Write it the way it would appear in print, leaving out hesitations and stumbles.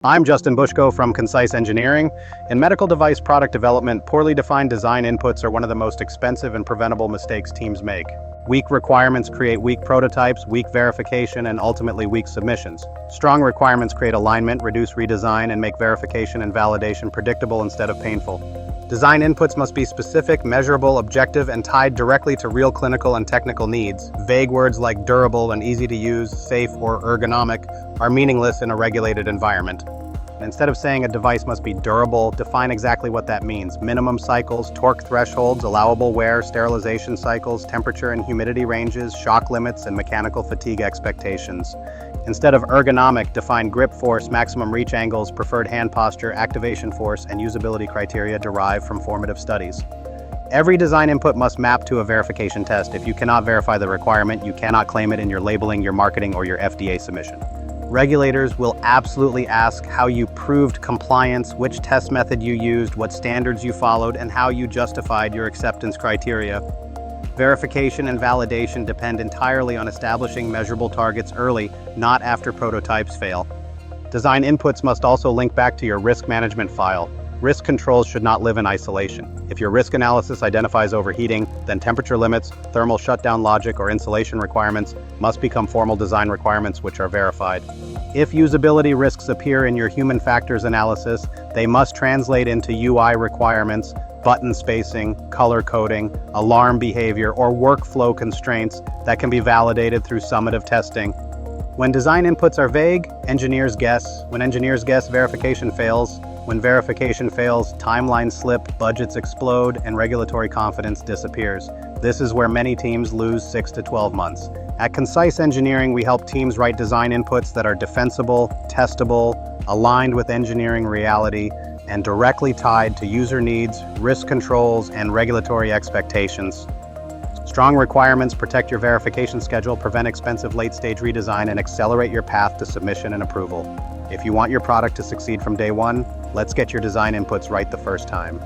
I'm Justin Bushko from Concise Engineering. In medical device product development, poorly defined design inputs are one of the most expensive and preventable mistakes teams make. Weak requirements create weak prototypes, weak verification, and ultimately weak submissions. Strong requirements create alignment, reduce redesign, and make verification and validation predictable instead of painful. Design inputs must be specific, measurable, objective, and tied directly to real clinical and technical needs. Vague words like durable and easy to use, safe, or ergonomic are meaningless in a regulated environment. Instead of saying a device must be durable, define exactly what that means. Minimum cycles, torque thresholds, allowable wear, sterilization cycles, temperature and humidity ranges, shock limits, and mechanical fatigue expectations. Instead of ergonomic, define grip force, maximum reach angles, preferred hand posture, activation force, and usability criteria derived from formative studies. Every design input must map to a verification test. If you cannot verify the requirement, you cannot claim it in your labeling, your marketing, or your FDA submission. Regulators will absolutely ask how you proved compliance, which test method you used, what standards you followed, and how you justified your acceptance criteria. Verification and validation depend entirely on establishing measurable targets early, not after prototypes fail. Design inputs must also link back to your risk management file. Risk controls should not live in isolation. If your risk analysis identifies overheating, then temperature limits, thermal shutdown logic, or insulation requirements must become formal design requirements which are verified. If usability risks appear in your human factors analysis, they must translate into UI requirements, button spacing, color coding, alarm behavior, or workflow constraints that can be validated through summative testing. When design inputs are vague, engineers guess. When engineers guess, verification fails. When verification fails, timelines slip, budgets explode, and regulatory confidence disappears. This is where many teams lose 6 to 12 months. At Concise Engineering, we help teams write design inputs that are defensible, testable, aligned with engineering reality, and directly tied to user needs, risk controls, and regulatory expectations. Strong requirements protect your verification schedule, prevent expensive late-stage redesign, and accelerate your path to submission and approval. If you want your product to succeed from day one, let's get your design inputs right the first time.